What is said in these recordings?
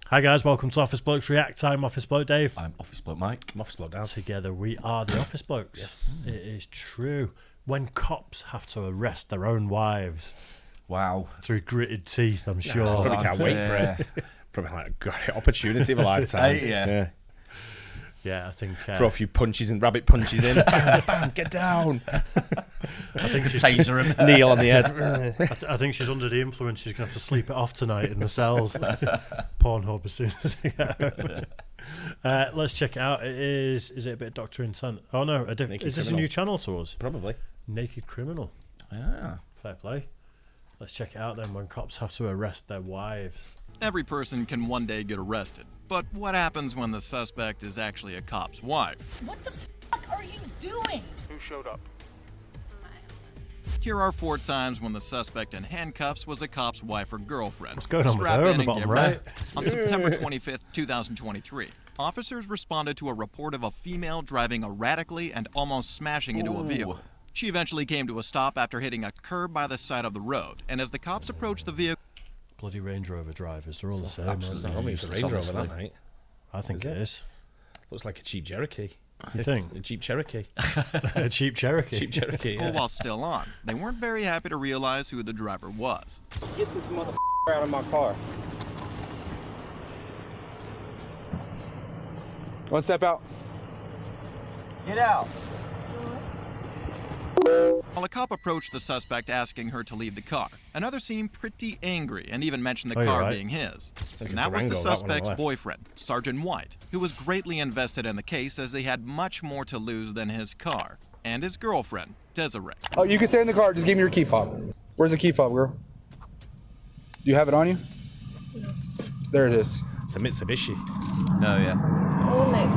Hi guys, welcome to Office Blokes React. I'm Office Bloke Dave. I'm Office Bloke Mike. I'm Office Bloke Dan. Together we are the Office Blokes. Yes. It is true. When cops have to arrest their own wives. Wow. Through gritted teeth, I'm sure. Probably can't wait for it. Probably like a great opportunity of a lifetime. Yeah. Yeah, I think... Throw a few punches in, rabbit punches in. Bam, bam, get down. I think she's... Taser him. Kneel on the head. I think she's under the influence. She's going to have to sleep it off tonight in the cells. Pornhub as soon as they get home. Let's check it out. Is it a bit Dr. Intent? Oh no, is this a new channel to us? Probably. Naked Criminal. Yeah. Fair play. Let's check it out then. When cops have to arrest their wives. Every person can one day get arrested, but what happens when the suspect is actually a cop's wife? What the fuck are you doing? Who showed up? Here are 4 times when the suspect in handcuffs was a cop's wife or girlfriend. What's going on with Strap her on in the and bottom get right? ready. On September 25th, 2023, officers responded to a report of a female driving erratically and almost smashing into a vehicle. She eventually came to a stop after hitting a curb by the side of the road, and as the cops approached the vehicle... Bloody Range Rover drivers, they're all the same. Absolutely. Aren't they? It's a Range Rover, that, mate. I think it is. Looks like a cheap Cherokee. You think? A cheap Cherokee. A cheap Cherokee. Cheap Cherokee, yeah. While still on, they weren't very happy to realize who the driver was. Get this motherfucker out of my car. One step out. Get out. While a cop approached the suspect asking her to leave the car, another seemed pretty angry and even mentioned the car being his. And that was the suspect's boyfriend, Sergeant White, who was greatly invested in the case as they had much more to lose than his car, and his girlfriend, Desiree. Oh, you can stay in the car. Just give me your key fob. Where's the key fob, girl? Do you have it on you? No. There it is. It's a Mitsubishi. Oh, yeah. Oh, Nick,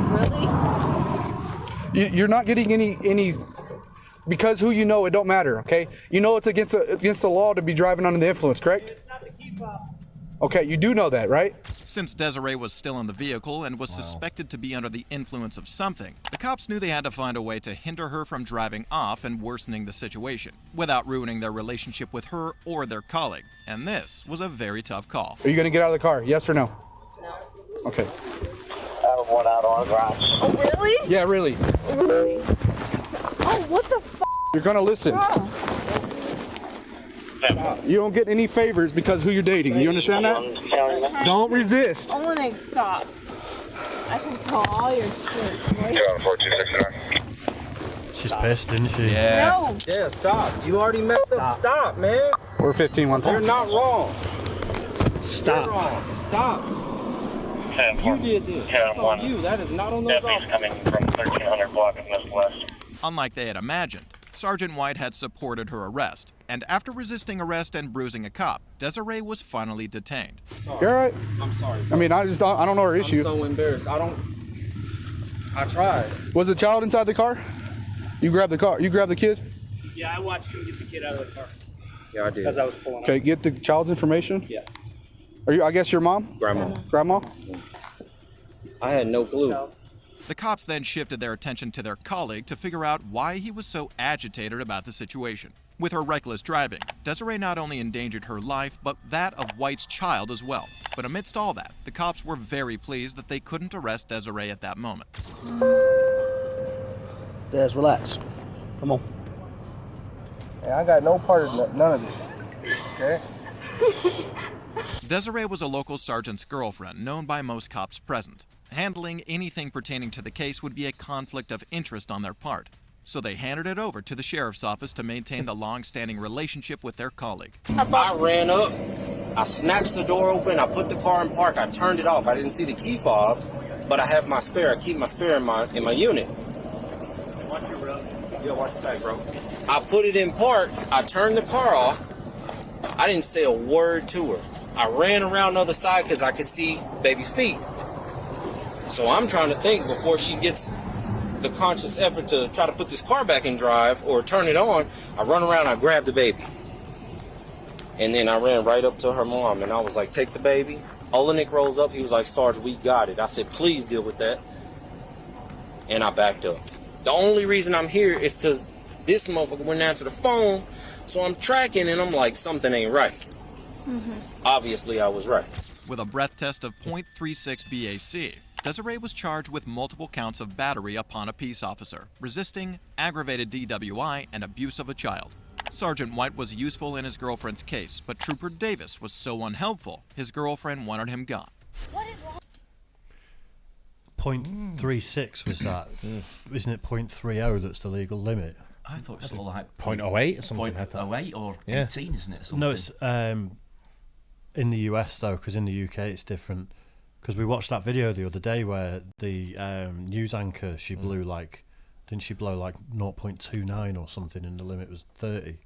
really? You're not getting any... Because who you know, it don't matter, okay? You know it's against the law to be driving under the influence, correct? It's not the key fob. Okay, you do know that, right? Since Desiree was still in the vehicle and was suspected to be under the influence of something, the cops knew they had to find a way to hinder her from driving off and worsening the situation, without ruining their relationship with her or their colleague. And this was a very tough call. Are you gonna get out of the car, yes or no? No. Okay. I have one out on the garage. Oh, really? Yeah, really. Really? Oh, what the f***? You're gonna listen. You don't get any favors because who you're dating. You understand that? Don't resist. Oh, Nick, stop. I can call all your shit. She's pissed, isn't she? Yeah. No. Yeah, stop. You already messed up. Stop, man. We're 15 one You're time. not wrong. Stop. You're wrong. Stop. You did this. That's on you. That is not on those officers. Coming from 1300 block of West. Unlike they had imagined, Sergeant White had supported her arrest, and after resisting arrest and bruising a cop, Desiree was finally detained. You're all right. I'm sorry. I mean, I don't know her issue. I'm so embarrassed. I tried. Was the child inside the car? You grabbed the car. You grabbed the kid? Yeah, I watched him get the kid out of the car Yeah, I did. because I was pulling Okay, get the child's information. Yeah. Are you? I guess your mom. Grandma. Grandma. I had no clue. The cops then shifted their attention to their colleague to figure out why he was so agitated about the situation. With her reckless driving, Desiree not only endangered her life, but that of White's child as well. But amidst all that, the cops were very pleased that they couldn't arrest Desiree at that moment. Des, relax. Come on. Hey, I got no part of none of this. Okay. Desiree was a local sergeant's girlfriend known by most cops present. Handling anything pertaining to the case would be a conflict of interest on their part, so they handed it over to the sheriff's office to maintain the long-standing relationship with their colleague. I ran up, I snatched the door open, I put the car in park, I turned it off. I didn't see the key fob, but I have my spare. I keep my spare in my unit. Watch your road. Yeah, watch your back, bro. I put it in park, I turned the car off. I didn't say a word to her. I ran around the other side because I could see baby's feet. So I'm trying to think before she gets the conscious effort to try to put this car back in drive or turn it on. I run around, I grab the baby. And then I ran right up to her mom and I was like, take the baby. Olenek rolls up, he was like, Sarge, we got it. I said, please deal with that. And I backed up. The only reason I'm here is because this motherfucker wouldn't answer the phone. So I'm tracking and I'm like, something ain't right. Obviously, I was right. With a breath test of .36 BAC, Desiree was charged with multiple counts of battery upon a peace officer, resisting, aggravated DWI, and abuse of a child. Sergeant White was useful in his girlfriend's case, but Trooper Davis was so unhelpful, his girlfriend wanted him gone. What is wrong? .36 was that. Isn't it .30 that's the legal limit? I thought it was sort of like .08 or something. .08 or Yeah. 18, isn't it? Something? No, it's in the US though, because in the UK it's different. Because we watched that video the other day where the news anchor, she blew like, didn't she blow like 0.29 or something, and the limit was 30.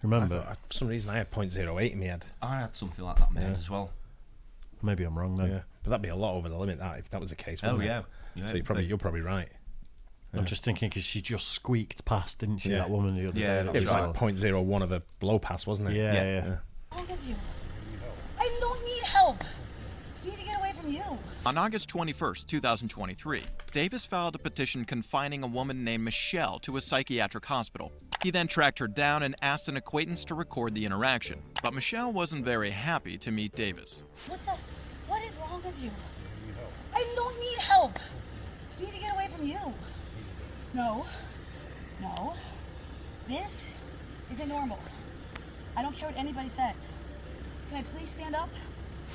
Remember? For some reason, I had .08 in my head. I had something like that in my head as well. Maybe I'm wrong then. Yeah, but that'd be a lot over the limit. That if that was the case. Oh wouldn't it? yeah. So you're probably right. I'm just thinking because she just squeaked past, didn't she? Yeah. That woman the other Yeah, day. It was like .01 of a blow pass, wasn't it? Yeah. What's wrong with you? I don't need help. I need to get away from you. On August 21st, 2023, Davis filed a petition confining a woman named Michelle to a psychiatric hospital. He then tracked her down and asked an acquaintance to record the interaction, but Michelle wasn't very happy to meet Davis. What is wrong with you? I don't need help. I need to get away from you. No. This isn't normal. I don't care what anybody says. Can I please stand up?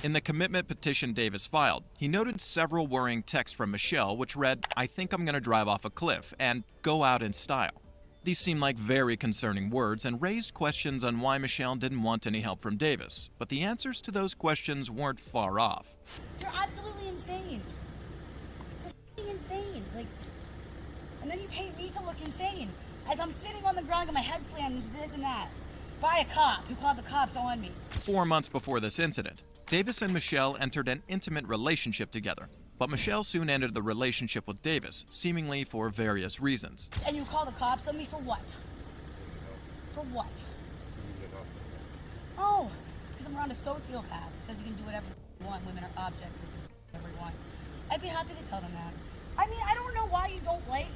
In the commitment petition Davis filed, he noted several worrying texts from Michelle which read, "I think I'm going to drive off a cliff," and "go out in style." These seemed like very concerning words and raised questions on why Michelle didn't want any help from Davis, but the answers to those questions weren't far off. You're absolutely insane. You're f***ing insane. And then you paint me to look insane as I'm sitting on the ground with my head slammed into this and that by a cop who called the cops on me. 4 months before this incident, Davis and Michelle entered an intimate relationship together, but Michelle soon ended the relationship with Davis, seemingly for various reasons. And you call the cops on me for what? For what? Oh, because I'm around a sociopath who says he can do whatever he wants. Women are objects and he can do whatever he wants. I'd be happy to tell them that. I mean, I don't know why you don't like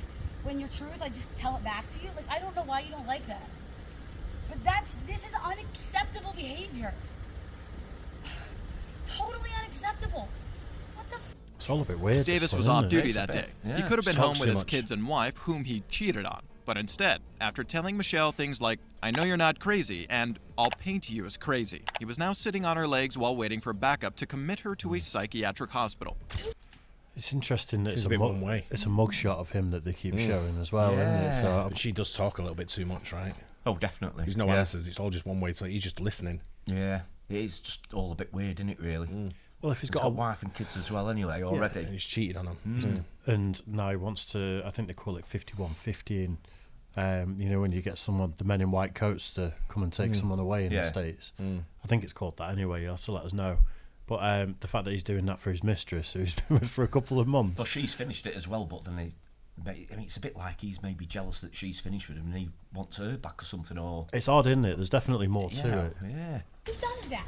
when your truth, I just tell it back to you. I don't know why you don't like that. But this is unacceptable behavior. Totally unacceptable. What the f***? It's all a bit weird. Davis was off duty that day. He could have been home with his kids and wife, whom he cheated on. But instead, after telling Michelle things like, "I know you're not crazy," and "I'll paint you as crazy," he was now sitting on her legs while waiting for backup to commit her to a psychiatric hospital. It's interesting that It's a bit one way. It's a mugshot of him that they keep showing as well, isn't it? So But she does talk a little bit too much, right? Oh, definitely. There's no answers. It's all just one way. So he's just listening. Yeah, it is just all a bit weird, isn't it? Really. well, if he's He's got got a a wife and kids as well, anyway. Already. And he's cheated on them. and now he wants to, I think they call it 5150, and you know, when you get someone, the men in white coats to come and take someone away in the States. I think it's called that anyway. You'll have to let us know. But the fact that he's doing that for his mistress, who he's been with for a couple of months. Well, she's finished it as well, but then I mean, it's a bit like he's maybe jealous that she's finished with him and he wants her back or something, or... It's odd, isn't it? There's definitely more to it. Yeah. Who does that?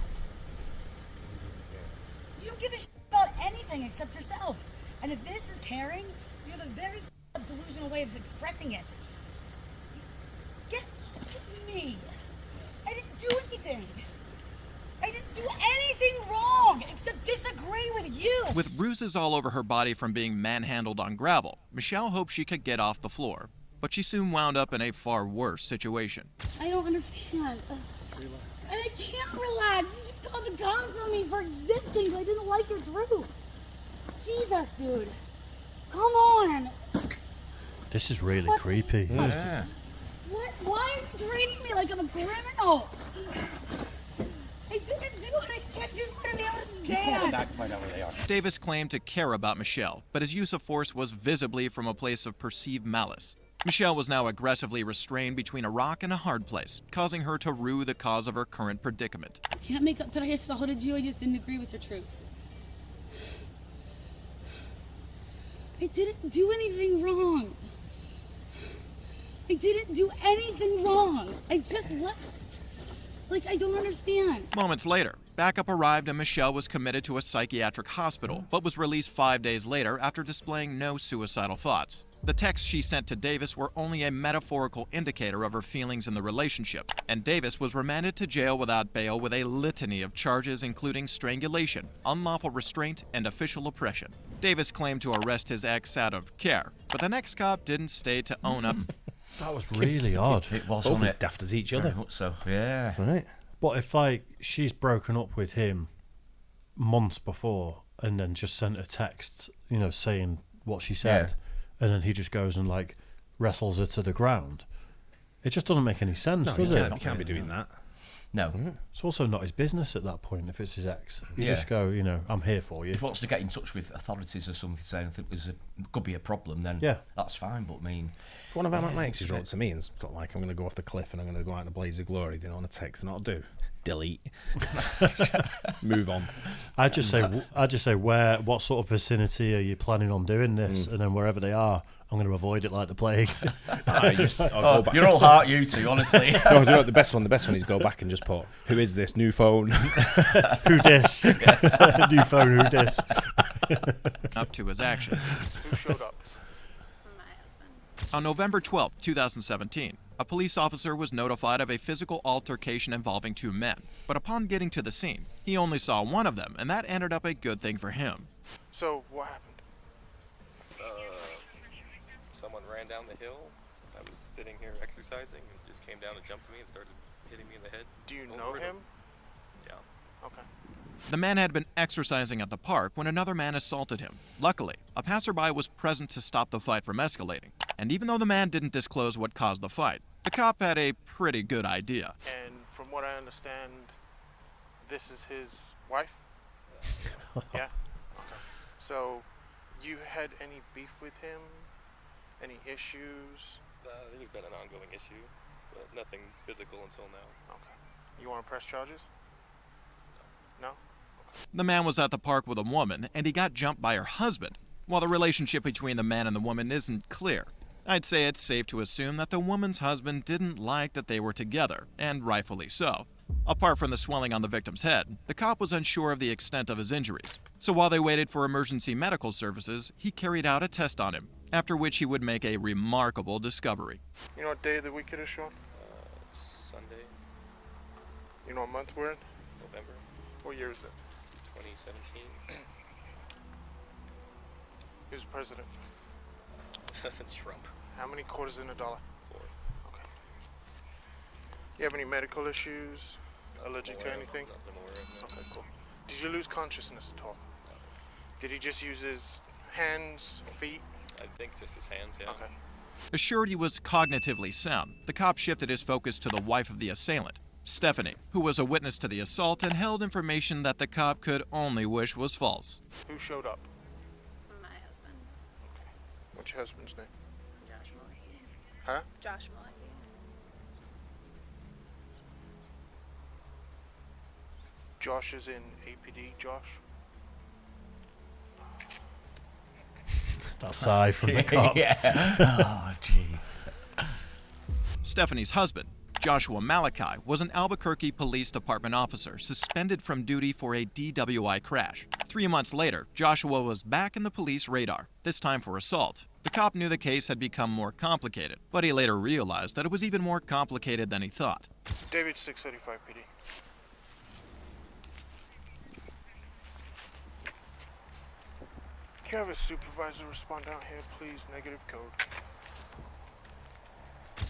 You don't give a shit about anything except yourself. And if this is caring, you have a very delusional way of expressing it. Get off of me. I didn't do anything. I didn't do anything wrong except disagree with you. With bruises all over her body from being manhandled on gravel, Michelle hoped she could get off the floor, but she soon wound up in a far worse situation. I don't understand. And I can't relax. You just called the cops on me for existing. I didn't like your truth. Jesus, dude. Come on. This is really creepy. Yeah. What? Why are you treating me like I'm a criminal? I didn't do anything. I just want to be able to stand. Davis claimed to care about Michelle, but his use of force was visibly from a place of perceived malice. Michelle was now aggressively restrained between a rock and a hard place, causing her to rue the cause of her current predicament. I can't make up that I assaulted you. I just didn't agree with your truth. I didn't do anything wrong. I didn't do anything wrong. I just left. I don't understand. Moments later, backup arrived and Michelle was committed to a psychiatric hospital, but was released 5 days later after displaying no suicidal thoughts. The texts she sent to Davis were only a metaphorical indicator of her feelings in the relationship, and Davis was remanded to jail without bail with a litany of charges including strangulation, unlawful restraint, and official oppression. Davis claimed to arrest his ex out of care, but the next cop didn't stay to own up. That was really odd. It was, Both wasn't as it? daft as each Very other. much so, yeah. Right. But if, like, she's broken up with him months before and then just sent a text, you know, saying what she said, and then he just goes and, like, wrestles her to the ground, it just doesn't make any sense, No, does you it? can't be doing that. No. It's also not his business at that point if it's his ex. You Yeah. just go, you know, I'm here for you. If he wants to get in touch with authorities or something, saying if it was could be a problem, then Yeah. that's fine. But I mean, If one of my exes wrote to me and sort of like, I'm going to go off the cliff and I'm going to go out in a blaze of glory, then on a text, and I'll do delete, move on. I just say, what sort of vicinity are you planning on doing this? And then wherever they are, I'm going to avoid it like the plague. I'll go back. you're all heart, you two, honestly. No, do you know what the best one is go back and just put, who is this new phone? Who dis? New phone, who dis? Up to his actions. Who showed up? My husband. On November 12, 2017, a police officer was notified of a physical altercation involving two men. But upon getting to the scene, he only saw one of them, and that ended up a good thing for him. So, what happened? Someone ran down the hill. I was sitting here exercising and just came down and jumped me and started hitting me in the head. Do you know him? Yeah. Okay. The man had been exercising at the park when another man assaulted him. Luckily, a passerby was present to stop the fight from escalating. And even though the man didn't disclose what caused the fight, the cop had a pretty good idea. And from what I understand, this is his wife? Yeah? Okay. So, you had any beef with him? Any issues? There's been an ongoing issue, but nothing physical until now. Okay. You want to press charges? No? The man was at the park with a woman, and he got jumped by her husband. While the relationship between the man and the woman isn't clear, I'd say it's safe to assume that the woman's husband didn't like that they were together, and rightfully so. Apart from the swelling on the victim's head, the cop was unsure of the extent of his injuries. So while they waited for emergency medical services, he carried out a test on him, after which he would make a remarkable discovery. You know what day of the week it is, Sean? It's Sunday, You know what month we're in? November What year is it? 2017. Who's president? Trump. How many quarters in a dollar? 4. Okay. You have any medical issues? Allergic to anything? Nothing more. Okay, cool. Did you lose consciousness at all? No. Did he just use his hands, feet? I think just his hands, yeah. Okay. Assured he was cognitively sound, the cop shifted his focus to the wife of the assailant, Stephanie, who was a witness to the assault and held information that the cop could only wish was false. Who showed up? My husband. What's your husband's name? Josh Mulligan. Huh? Josh Mulligan. Josh is in APD, Josh? That sigh from the cop. Yeah. Oh, jeez. Stephanie's husband, Joshua Malachi, was an Albuquerque Police Department officer suspended from duty for a DWI crash. 3 months later, Joshua was back in the police radar, this time for assault. The cop knew the case had become more complicated, but he later realized that it was even more complicated than he thought. David 635 PD. Can you have a supervisor respond down here, please? Negative code.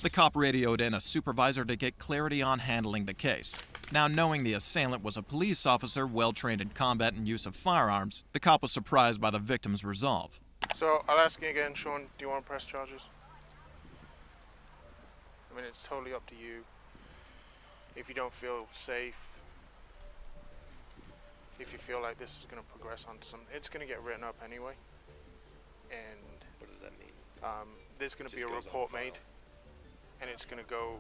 The cop radioed in a supervisor to get clarity on handling the case. Now, knowing the assailant was a police officer well trained in combat and use of firearms, the cop was surprised by the victim's resolve. So, I'll ask you again, Sean, do you want to press charges? I mean, it's totally up to you. If you don't feel safe, if you feel like this is going to progress onto something, it's going to get written up anyway. And What does that mean? there's going to be a Just goes on report file. made, and it's going to go.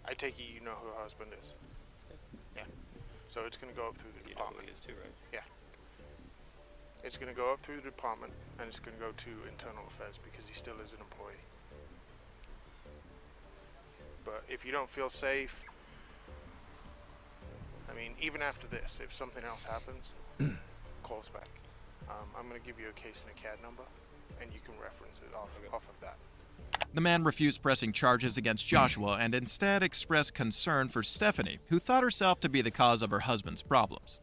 I take it you know who her husband is. Yeah. So it's going to go up through the You know who department. he is too, right? Yeah. It's going to go up through the department, and it's going to go to internal affairs because he still is an employee. But if you don't feel safe, I mean, even after this, if something else happens, call us back. I'm going to give you a case and a CAD number. and you can reference it off of that. The man refused pressing charges against Joshua and instead expressed concern for Stephanie, who thought herself to be the cause of her husband's problems.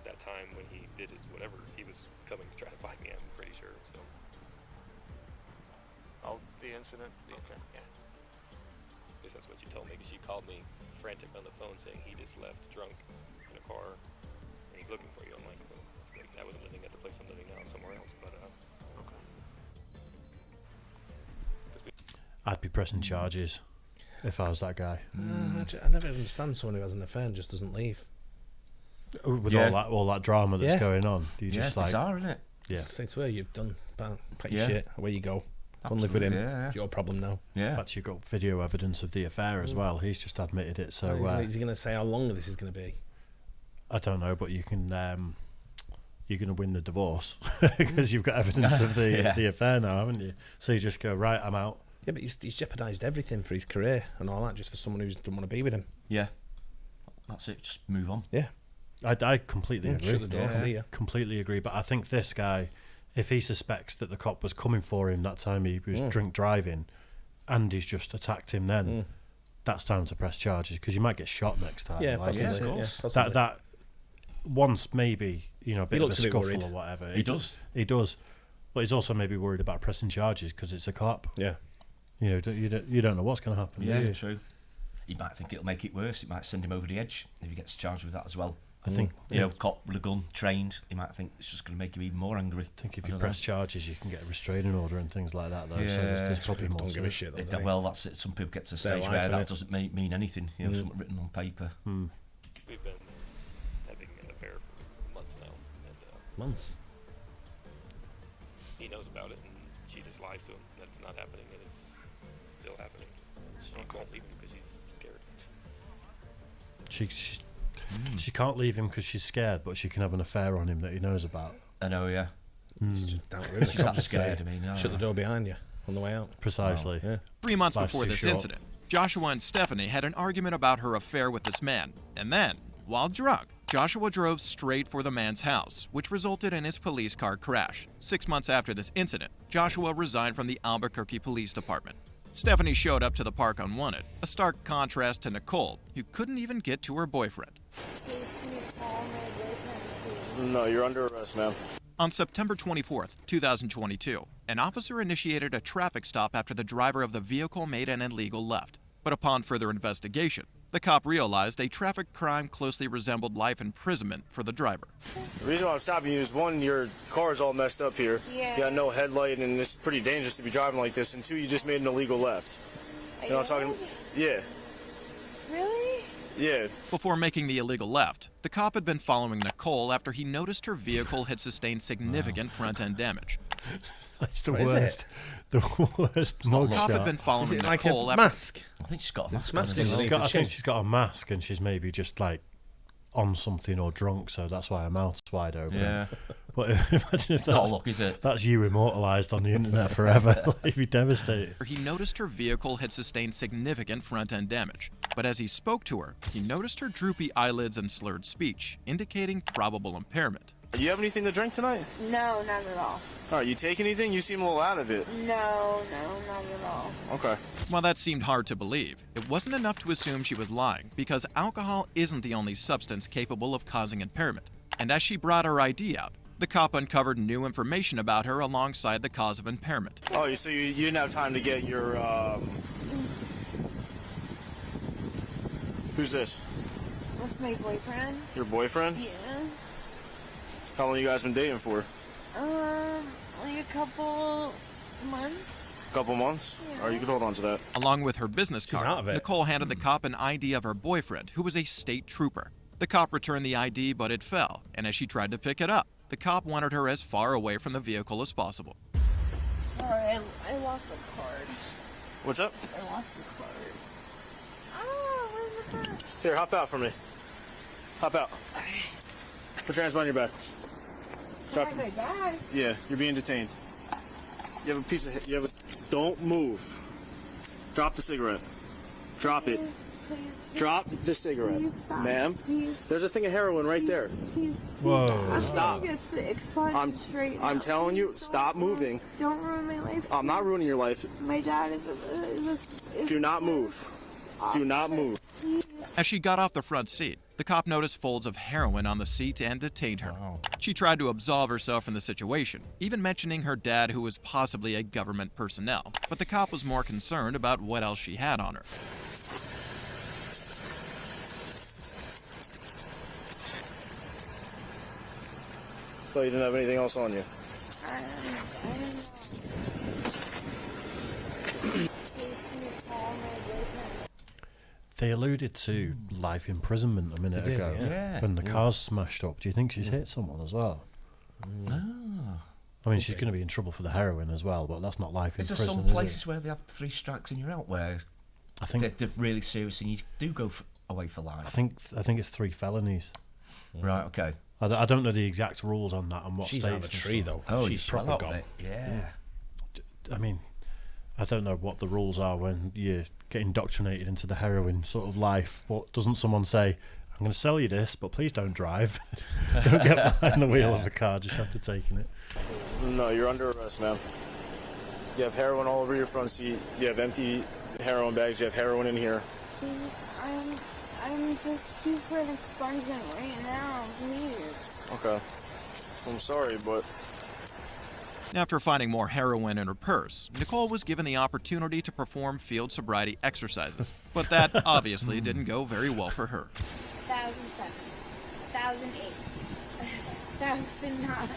That time when he did his whatever, he was coming to try to find me, I'm pretty sure. So. Oh, the incident? Yeah. I guess that's what you told me, because she called me frantic on the phone saying he just left drunk in a car and he's looking for you. I'm like, well, that's great. I wasn't living at the place I'm living now, somewhere else, but okay. I'd be pressing charges if I was that guy. I never understand someone who has an affair and just doesn't leave. With all that drama that's going on. You just like, bizarre, isn't it? Yeah. Say to her, you've done, pack your shit, away you go. Go and live with him. It's your problem now. In fact, you've got video evidence of the affair as well. He's just admitted it. So is he going to say how long this is going to be? I don't know, but you can. You're going to win the divorce because you've got evidence of the affair now, haven't you? So you just go, right, I'm out. Yeah, but he's jeopardised everything for his career and all that just for someone who doesn't want to be with him. Yeah. That's it. Just move on. Yeah. I completely agree. Shut the door. See ya. Completely agree. But I think this guy, if he suspects that the cop was coming for him that time he was drink driving and he's just attacked him then, that's time to press charges because you might get shot next time. Yeah, like, possibly. of course. That once maybe, a bit of a scuffle worried. or whatever. He does. But he's also maybe worried about pressing charges because it's a cop. Yeah. You don't know what's going to happen. Yeah, true. He might think it'll make it worse. It might send him over the edge if he gets charged with that as well. I think, cop with a gun, trained, he might think it's just going to make him even more angry. I think if you press charges, you can get a restraining order and things like that, though. Yeah, so there's probably more. Don't give a shit, though, well, that's it. Some people get to a stage where that doesn't mean anything. Something written on paper. We've been having an affair for months now. And, months? He knows about it, and she just lies to him that it's not happening, and it's still happening. She won't leave him because she's scared. She can't leave him because she's scared, but she can have an affair on him that he knows about. I know, yeah. She's that scared. I mean, shut the door behind you on the way out. Precisely. Yeah. 3 months Life's before too this short. incident, Joshua and Stephanie had an argument about her affair with this man, and then, while drunk, Joshua drove straight for the man's house, which resulted in his police car crash. 6 months after this incident, Joshua resigned from the Albuquerque Police Department. Stephanie showed up to the park unwanted, a stark contrast to Nicole, who couldn't even get to her boyfriend. No, you're under arrest, ma'am. On September 24th, 2022, an officer initiated a traffic stop after the driver of the vehicle made an illegal left. But upon further investigation, the cop realized a traffic crime closely resembled life imprisonment for the driver. The reason why I'm stopping you is, one, your car's all messed up here. Yeah. You got no headlight, and it's pretty dangerous to be driving like this. And two, you just made an illegal left. You know what I'm talking about? Yeah. Really? Yeah. Before making the illegal left, the cop had been following Nicole after he noticed her vehicle had sustained significant front-end damage. That's the What is worst. The worst mug The cop shot. had been following Is it like Nicole a after... mask? I think she's got a mask. mask on as is well. the I think chin. she's got a mask and she's maybe just like on something or drunk, so that's why her mouth's wide open. Yeah. But imagine if Not that's, luck, is it? that's you immortalised on the internet forever. Like, you'd be devastated. He noticed her vehicle had sustained significant front-end damage. But as he spoke to her, he noticed her droopy eyelids and slurred speech, indicating probable impairment. You have anything to drink tonight? No, not at all. All right, you take anything? You seem a little out of it. No, not at all. Okay. While that seemed hard to believe, it wasn't enough to assume she was lying, because alcohol isn't the only substance capable of causing impairment. And as she brought her ID out, the cop uncovered new information about her alongside the cause of impairment. Oh, so you didn't have time to get your, Who's this? That's my boyfriend. Your boyfriend? Yeah. How long you guys been dating for? Like a couple months. A couple months? Yeah. All right, you can hold on to that. Along with her business out card, of it. Nicole handed the cop an ID of her boyfriend, who was a state trooper. The cop returned the ID, but it fell, and as she tried to pick it up, the cop wanted her as far away from the vehicle as possible. Sorry, I lost the card. What's up? I lost the card. Oh, where's the purse? Here, hop out for me. Hop out. Put your hands behind your back. Drop. My bag. Yeah, you're being detained. You have a don't move. Drop the cigarette. Drop it. please. Drop the cigarette, ma'am. There's a thing of heroin right there. Whoa. Stop. Straight I'm telling you, stop moving. Don't ruin my life. I'm not ruining your life. My dad is Do not move. Do not move. As she got off the front seat, the cop noticed folds of heroin on the seat and detained her. She tried to absolve herself from the situation, even mentioning her dad, who was possibly a government personnel. But the cop was more concerned about what else she had on her. Thought you didn't have anything else on you. I don't know. They alluded to life imprisonment a minute ago when the car's smashed up. Do you think she's hit someone as well? I mean, she's going to be in trouble for the heroin as well, but that's not life in prison. Is there some places where they have 3 strikes and you're out, where I think they're really serious and you do go away for life? I think it's 3 felonies. Right, okay. I don't know the exact rules on that and what She's states. out of a tree though. Oh, she's proper gone. Yeah. I mean, I don't know what the rules are when you get indoctrinated into the heroin sort of life, but doesn't someone say, I'm going to sell you this, but please don't drive. Don't get behind the wheel of the car just after taking it. No, you're under arrest, ma'am. You have heroin all over your front seat. You have empty heroin bags. You have heroin in here. Please, I'm just due for an expungement right now, please. Okay. I'm sorry, but... After finding more heroin in her purse, Nicole was given the opportunity to perform field sobriety exercises. But that obviously didn't go very well for her. 1,007, 1,008, 1,009.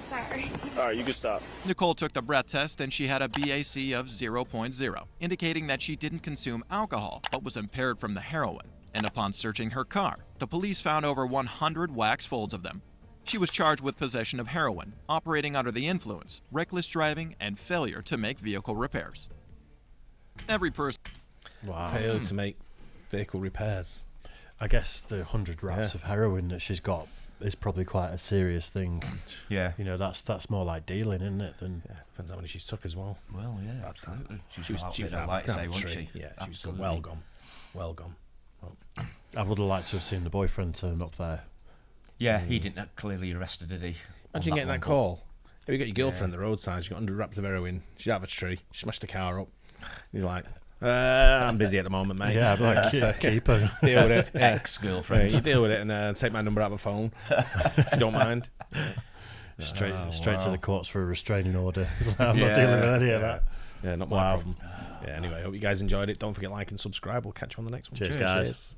Sorry. All right, you can stop. Nicole took the breath test and she had a BAC of 0.0, indicating that she didn't consume alcohol but was impaired from the heroin. And upon searching her car, the police found over 100 wax folds of them. She was charged with possession of heroin, operating under the influence, reckless driving, and failure to make vehicle repairs. Every person... Wow. Failure to make vehicle repairs. I guess the 100 wraps of heroin that she's got is probably quite a serious thing. Yeah. You know, that's more like dealing, isn't it? Than depends how many she's took as well. Well, yeah, absolutely. She was out like of say, wasn't country. she? Yeah, she was Absolutely. well gone. Well gone. Well. I would have liked to have seen the boyfriend turn up there. Yeah, he didn't clearly arrested, did he? Imagine getting that call. Have you got your girlfriend at the roadside? She's got 100 wraps of heroin. She's out of a tree. She smashed the car up. He's like, I'm busy at the moment, mate. Yeah, I'm like, keep her. Deal with it. Yeah. Ex-girlfriend. Yeah, you deal with it and take my number out of the phone, if you don't mind. Straight to the courts for a restraining order. I'm not dealing with any of that. Yeah, not my problem. Yeah, anyway, hope you guys enjoyed it. Don't forget to like and subscribe. We'll catch you on the next one. Cheers, guys.